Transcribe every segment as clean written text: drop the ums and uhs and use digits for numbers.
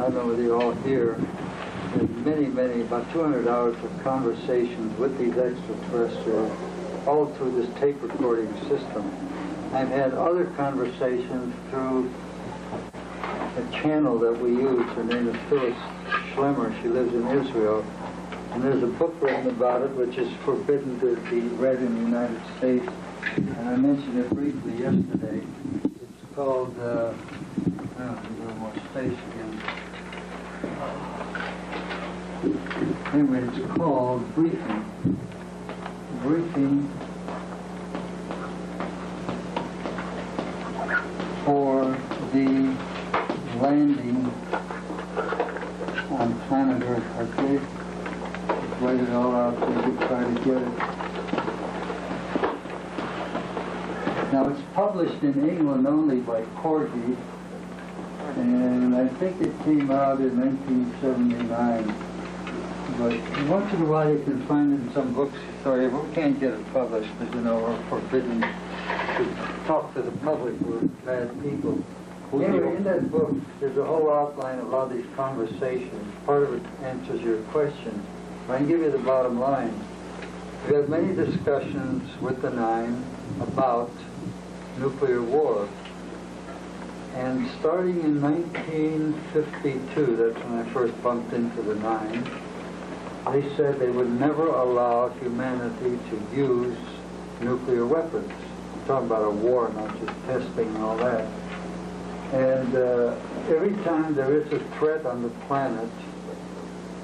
I don't know whether you all hear, many, about 200 hours of conversations with these extraterrestrials, all through this tape recording system. I've had other conversations through a channel that we use. Her name is Phyllis Schlemmer. She lives in Israel. And there's a book written about it which is forbidden to be read in the United States. And I mentioned it briefly yesterday. It's called, I don't know, a little more space again. Anyway, it's called Briefing. Briefing for the landing on planet Earth, okay? Just write it all out so you can try to get it. Now, it's published in England only by Corgi, and I think it came out in 1979. But once in a while you can find it in some books. Sorry, we can't get it published because, you know, we're forbidden to talk to the public. We're bad people. Anyway, in that book, there's a whole outline of all these conversations. Part of it answers your question. I can give you the bottom line. We've had many discussions with the Nine about nuclear war. And starting in 1952, that's when I first bumped into the Nine, they said they would never allow humanity to use nuclear weapons. I'm talking about a war, not just testing and all that. And every time there is a threat on the planet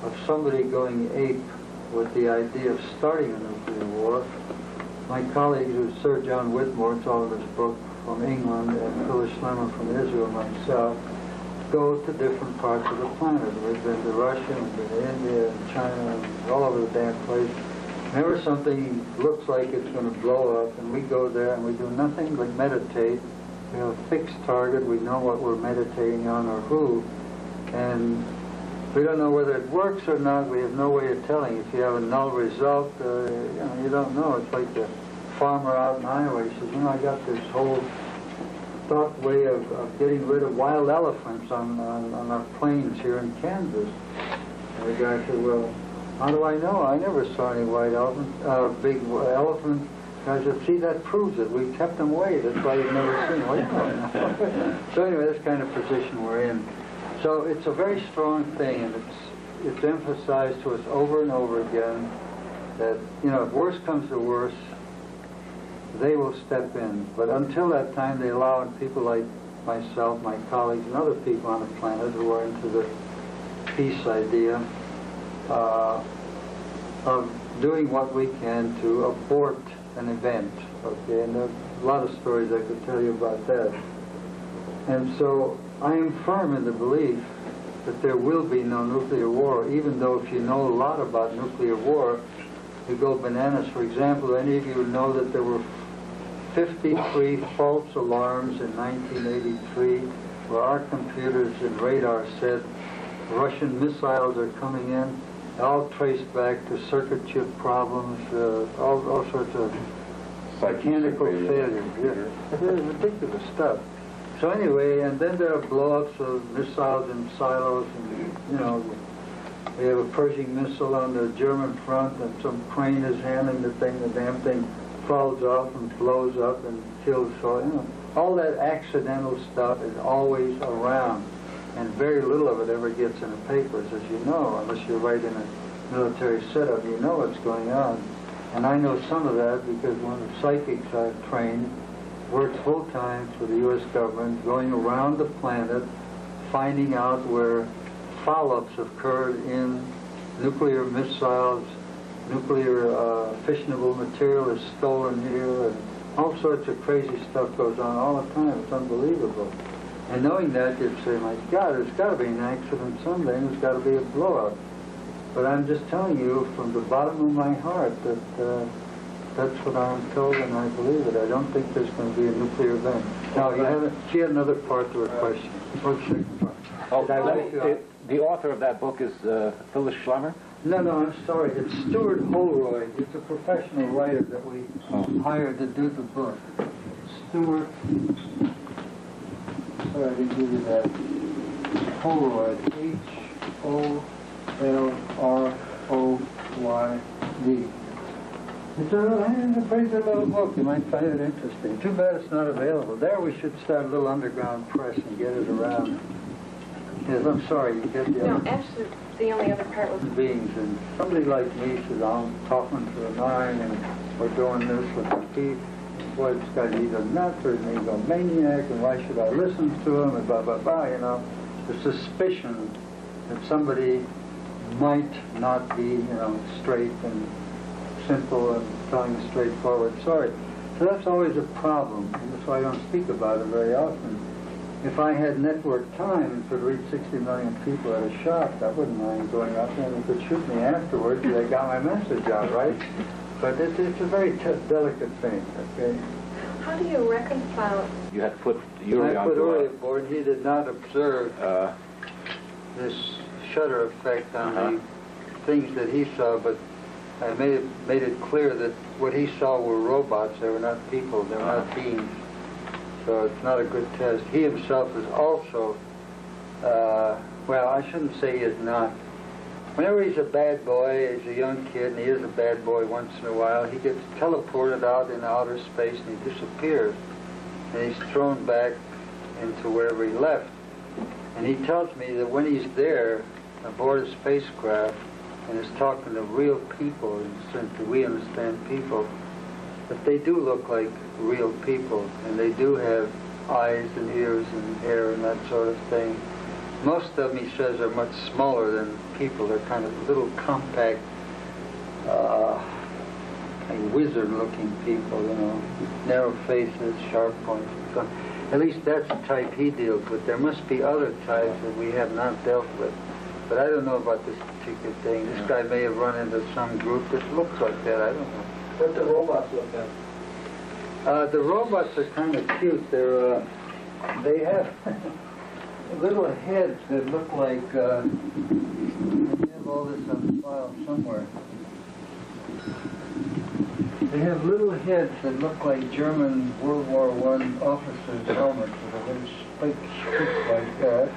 of somebody going ape with the idea of starting a nuclear war, my colleagues, who's Sir John Whitmore, it's all in his book, from England, and Phyllis Schlemmer from Israel, myself, go to different parts of the planet. We've been to Russia, we've been to India, and China, and all over the damn place. Whenever something looks like it's going to blow up, and we go there and we do nothing but meditate. We have a fixed target, we know what we're meditating on or who, and we don't know whether it works or not. We have no way of telling. If you have a null result, you don't know. It's like the farmer out in Iowa. He says, you know, I got this whole thought way of getting rid of wild elephants on our plains here in Kansas. And the guy said, well, how do I know? I never saw any white elephants, big elephants. I said, see, that proves it. We kept them away. That's why you've never seen white elephants. So anyway, that's kind of position we're in. So it's a very strong thing, and it's emphasized to us over and over again that, you know, if worse comes to worse, they will step in. But until that time, they allow people like myself, my colleagues, and other people on the planet who are into the peace idea of doing what we can to abort an event. Okay, and there's a lot of stories I could tell you about that. And so I am firm in the belief that there will be no nuclear war, even though if you know a lot about nuclear war, you go bananas. For example, any of you know that there were 53 false alarms in 1983 where our computers and radar said Russian missiles are coming in, all traced back to circuit chip problems, all sorts of mechanical failures. Yeah. It's ridiculous stuff. So anyway, and then there are blow-ups of missiles in silos, and, you know, we have a Pershing missile on the German front, and some crane is handling the thing, the damn thing falls off and blows up and kills, so, you know, all that accidental stuff is always around, and very little of it ever gets in the papers, as you know, unless you're right in a military setup, you know what's going on. And I know some of that because one of the psychics I've trained works full-time for the U.S. government, going around the planet, finding out where foul-ups occurred in nuclear missiles, nuclear fissionable material is stolen here, and all sorts of crazy stuff goes on all the time. It's unbelievable. And knowing that, you'd say, my God, there's got to be an accident someday, and there's got to be a blowout. But I'm just telling you from the bottom of my heart that that's what I'm told, and I believe it. I don't think there's going to be a nuclear event. Now, she had another part to her question. The author of that book is Phyllis Schlemmer? No, I'm sorry. It's Stuart Holroyd. He's a professional writer that we hired to do the book. Stuart. Sorry, I didn't give you that. Polaroid, H-O-L-R-O-Y-D. It's a pretty good little book. You might find it interesting. Too bad it's not available. There we should start a little underground press and get it around. Yes, I'm sorry, you get the No, other actually, the only other part was... beings. And somebody like me says, I'm talking to a nine and we're doing this with the teeth. Boy, this guy's either nuts or he's a maniac, and why should I listen to him, and blah, blah, blah, you know. The suspicion that somebody might not be, you know, straight and simple and telling a straightforward story. So that's always a problem, and that's why I don't speak about it very often. If I had network time and could reach 60 million people at a shot, I wouldn't mind going up there and they could shoot me afterwards if they got my message out, right? But it's a very delicate thing, okay? How do you reconcile... You had put Uri I on put Uri board. aboard. He did not observe this shutter effect on the things that he saw, but I made it clear that what he saw were robots. They were not people. They were not beings. So it's not a good test. He himself is also, well, I shouldn't say he is not. Whenever he's a bad boy, he's a young kid, and he is a bad boy once in a while, he gets teleported out in outer space and he disappears. And he's thrown back into wherever he left. And he tells me that when he's there, aboard a spacecraft, and is talking to real people, in the sense that we understand people, that they do look like real people, and they do have eyes and ears and hair and that sort of thing. Most of them, he says, are much smaller than people. They're kind of little compact, kind of wizard-looking people, you know, narrow faces, sharp points, and so on. At least that's the type he deals with. There must be other types that we have not dealt with. But I don't know about this particular thing. This guy may have run into some group that looks like that. I don't know. What the robots look like? The robots are kind of cute. They're, they have little heads that look like, I have all this on file somewhere. They have little heads that look like German World War I officers' helmets with a little spike like that.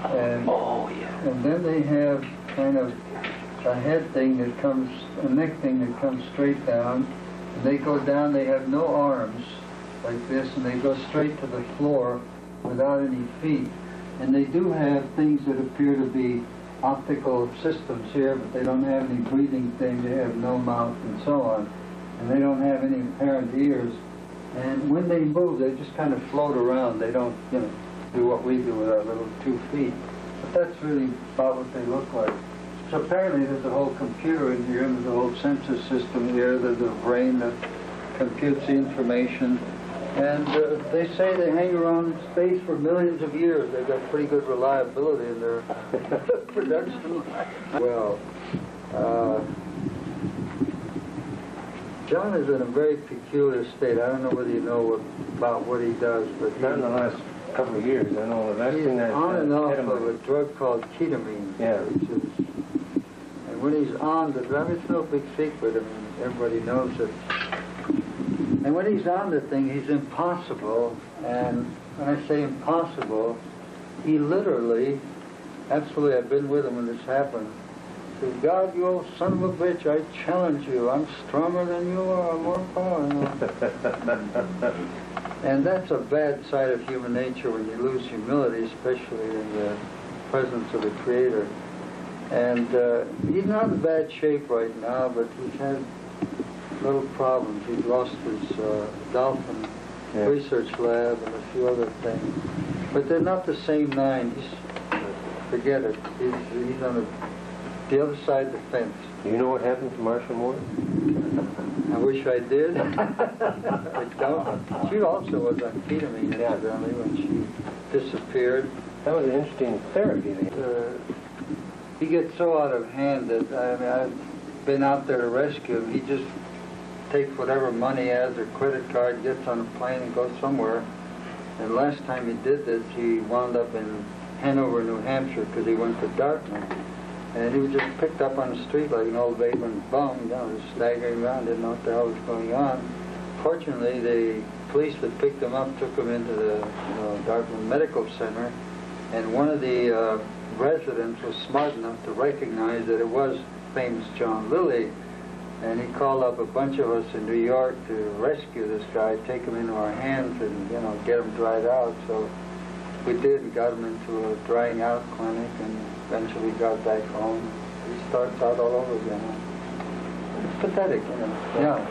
And, and then they have kind of a head thing that comes, a neck thing that comes straight down. And they go down, they have no arms like this, and they go straight to the floor without any feet. And they do have things that appear to be optical systems here, but they don't have any breathing thing, they have no mouth and so on. And they don't have any apparent ears. And when they move, they just kind of float around. They don't, you know, do what we do with our little 2 feet. But that's really about what they look like. So apparently there's a whole computer in here, and there's a whole sensor system here, there's a brain that computes the information. And they say they hang around in space for millions of years. They've got pretty good reliability in their production line. Well, John is in a very peculiar state. I don't know whether you know about what he does, but Not in the last couple of years. I know the last he's thing that on and off of a ketamine. drug called ketamine. Yeah. Which is, and when he's on the drug, it's no big secret. I mean, everybody knows it. And when he's on the thing, he's impossible. And when I say impossible, he literally, absolutely, I've been with him when this happened, says, God, you old son of a bitch, I challenge you. I'm stronger than you are. I'm more powerful. And that's a bad side of human nature when you lose humility, especially in the presence of the Creator. And he's not in bad shape right now, but he's had little problems. He's lost his dolphin research lab and a few other things. But they're not the same nine. Forget it. He's on the other side of the fence. Do you know what happened to Marsha Moore? I wish I did. I don't. She also was on ketamine, incidentally, when she disappeared. That was an interesting therapy. He gets so out of hand that, I mean, I've been out there to rescue him. He just takes whatever money he has or credit card, gets on a plane and goes somewhere. And last time he did this, he wound up in Hanover, New Hampshire, because he went to Dartmouth. And he was just picked up on the street like an old vagrant bum, you know, just staggering around, didn't know what the hell was going on. Fortunately, the police that picked him up took him into the Dartmouth Medical Center, And one of the residents was smart enough to recognize that it was famous John Lilly, and he called up a bunch of us in New York to rescue this guy, take him into our hands, and get him dried out. So we did, and got him into a drying out clinic, and eventually got back home. He starts out all over again. It's pathetic, Yeah.